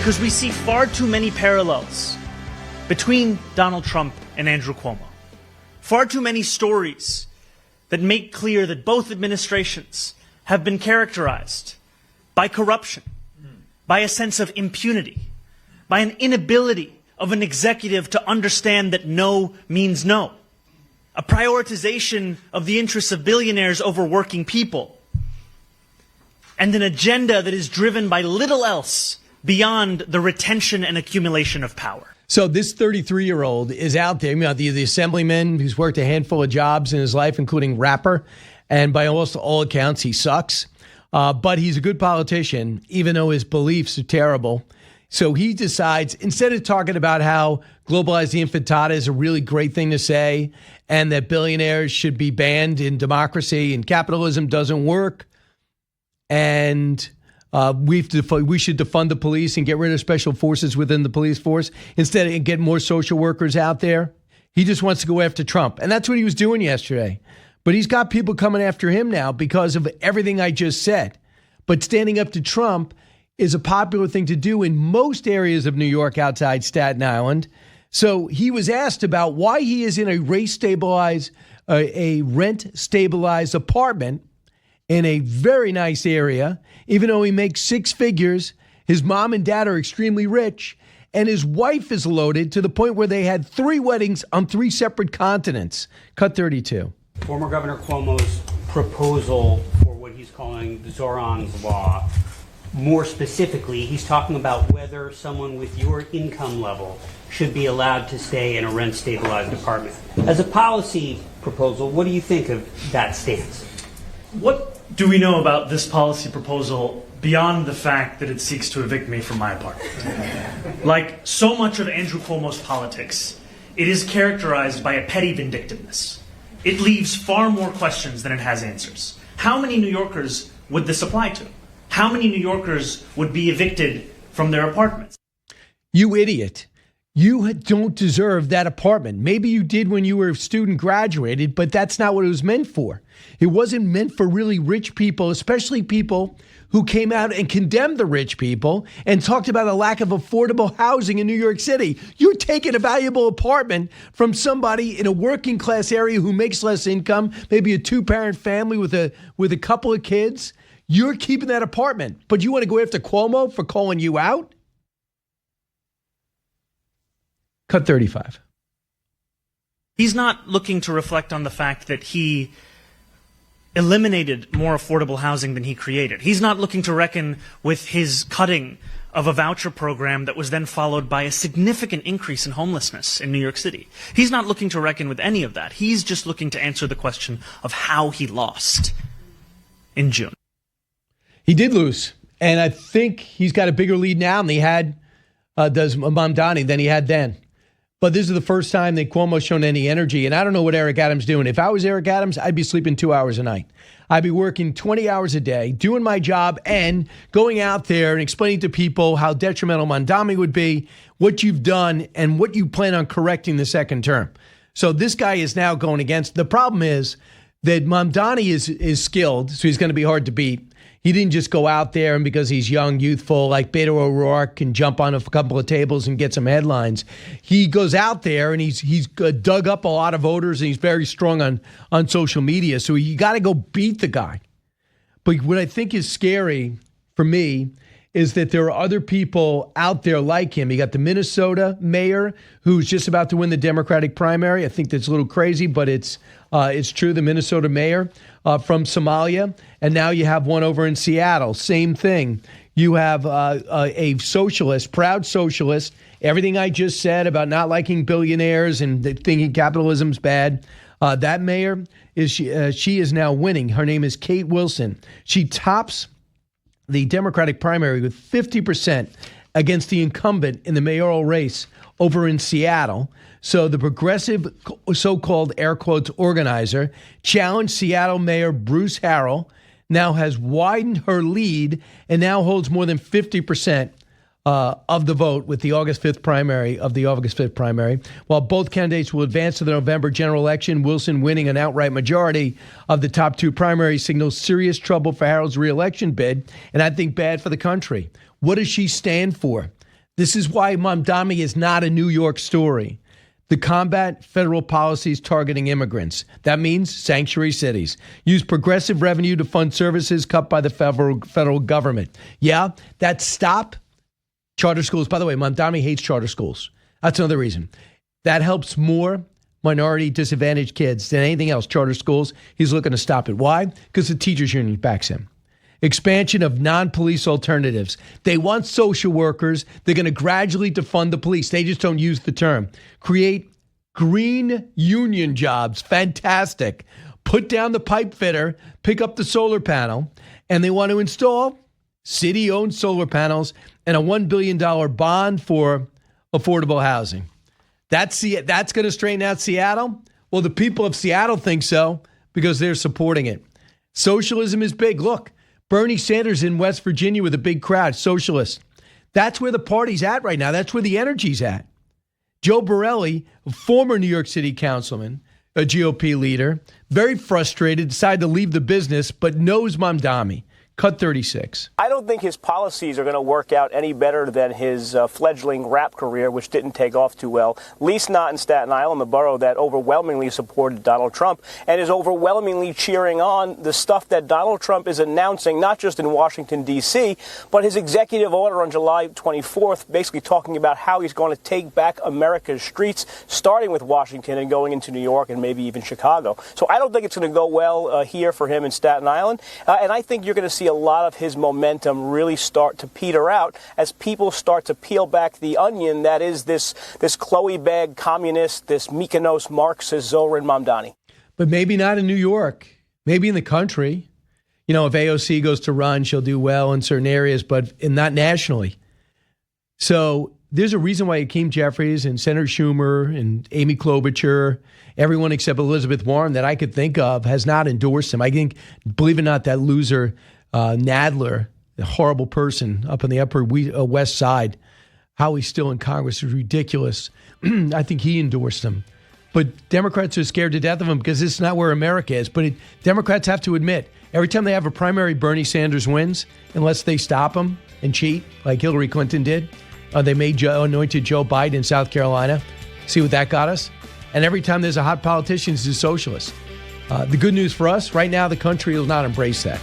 because we see far too many parallels between Donald Trump and Andrew Cuomo. Far too many stories that make clear that both administrations have been characterized by corruption, by a sense of impunity, by an inability of an executive to understand that no means no, a prioritization of the interests of billionaires over working people, and an agenda that is driven by little else beyond the retention and accumulation of power. So this 33-year-old is out there, the assemblyman who's worked a handful of jobs in his life, including rapper, and by almost all accounts, he sucks. But he's a good politician, even though his beliefs are terrible. So he decides, instead of talking about how globalize the infantada is a really great thing to say, and that billionaires should be banned in democracy and capitalism doesn't work, and we should defund the police and get rid of special forces within the police force instead of get more social workers out there. He just wants to go after Trump. And that's what he was doing yesterday. But he's got people coming after him now because of everything I just said. But standing up to Trump is a popular thing to do in most areas of New York outside Staten Island. So he was asked about why he is in a rent-stabilized apartment in a very nice area, even though he makes six figures. His mom and dad are extremely rich, and his wife is loaded to the point where they had 3 weddings on 3 separate continents. Cut 32. Former Governor Cuomo's proposal for what he's calling the Zohran's Law. More specifically, he's talking about whether someone with your income level should be allowed to stay in a rent-stabilized apartment. As a policy proposal, what do you think of that stance? What do we know about this policy proposal beyond the fact that it seeks to evict me from my apartment? Like so much of Andrew Cuomo's politics, it is characterized by a petty vindictiveness. It leaves far more questions than it has answers. How many New Yorkers would this apply to? How many New Yorkers would be evicted from their apartments? You idiot. You don't deserve that apartment. Maybe you did when you were a student graduated, but that's not what it was meant for. It wasn't meant for really rich people, especially people who came out and condemned the rich people and talked about a lack of affordable housing in New York City. You're taking a valuable apartment from somebody in a working class area who makes less income, maybe a 2-parent family with a couple of kids. You're keeping that apartment, but you want to go after Cuomo for calling you out? Cut 35. He's not looking to reflect on the fact that he eliminated more affordable housing than he created. He's not looking to reckon with his cutting of a voucher program that was then followed by a significant increase in homelessness in New York City. He's not looking to reckon with any of that. He's just looking to answer the question of how he lost in June. He did lose, and I think he's got a bigger lead now than he had, does Mamdani, than he had then. But this is the first time that Cuomo's shown any energy, and I don't know what Eric Adams is doing. If I was Eric Adams, I'd be sleeping 2 hours a night. I'd be working 20 hours a day, doing my job, and going out there and explaining to people how detrimental Mamdani would be, what you've done, and what you plan on correcting the second term. So this guy is now going against. The problem is that Mamdani is skilled, so he's going to be hard to beat. He didn't just go out there and because he's young, youthful, like Beto O'Rourke, can jump on a couple of tables and get some headlines. He goes out there and he's dug up a lot of voters and he's very strong on social media. So you got to go beat the guy. But what I think is scary for me is that there are other people out there like him. You got the Minnesota mayor who's just about to win the Democratic primary. I think that's a little crazy, but it's true. The Minnesota mayor from Somalia. And now you have one over in Seattle. Same thing. You have a socialist, proud socialist. Everything I just said about not liking billionaires and thinking capitalism's bad. That mayor, she is now winning. Her name is Kate Wilson. She tops the Democratic primary with 50% against the incumbent in the mayoral race over in Seattle. So the progressive so-called air quotes organizer challenged Seattle Mayor Bruce Harrell, now has widened her lead and now holds more than 50% of the vote with the August 5th primary. While both candidates will advance to the November general election, Wilson winning an outright majority of the top 2 primaries signals serious trouble for Harrell's reelection bid, and I think bad for the country. What does she stand for? This is why Mamdani is not a New York story. To combat federal policies targeting immigrants. That means sanctuary cities. Use progressive revenue to fund services cut by the federal government. Yeah, that stop charter schools. By the way, Mamdani hates charter schools. That's another reason. That helps more minority disadvantaged kids than anything else. Charter schools, he's looking to stop it. Why? Because the teachers union backs him. Expansion of non-police alternatives. They want social workers. They're going to gradually defund the police. They just don't use the term. Create green union jobs. Fantastic. Put down the pipe fitter, pick up the solar panel, and they want to install city-owned solar panels and a $1 billion bond for affordable housing. That's going to straighten out Seattle? Well, the people of Seattle think so because they're supporting it. Socialism is big. Look, Bernie Sanders in West Virginia with a big crowd, socialist. That's where the party's at right now. That's where the energy's at. Joe Borelli, a former New York City councilman, a GOP leader, very frustrated, decided to leave the business, but knows Mamdani. Cut 36. I don't think his policies are going to work out any better than his fledgling rap career, which didn't take off too well, at least not in Staten Island, the borough that overwhelmingly supported Donald Trump and is overwhelmingly cheering on the stuff that Donald Trump is announcing, not just in Washington, D.C., but his executive order on July 24th, basically talking about how he's going to take back America's streets, starting with Washington and going into New York and maybe even Chicago. So I don't think it's going to go well here for him in Staten Island. And I think you're going to see a lot of his momentum really start to peter out as people start to peel back the onion that is this Chloe bag communist, this Mykonos Marxist Zohran Mamdani. But maybe not in New York, maybe in the country. You know, if AOC goes to run, she'll do well in certain areas, but not nationally. So there's a reason why Hakeem Jeffries and Senator Schumer and Amy Klobuchar, everyone except Elizabeth Warren that I could think of, has not endorsed him. I think, believe it or not, that loser Nadler, a horrible person up on the Upper West Side, how he's still in Congress is ridiculous. I think he endorsed him. But Democrats are scared to death of him because this is not where America is. But Democrats have to admit, every time they have a primary, Bernie Sanders wins, unless they stop him and cheat, like Hillary Clinton did. They anointed Joe Biden in South Carolina. See what that got us? And every time there's a hot politician, it's a socialist. The good news for us, right now, the country will not embrace that.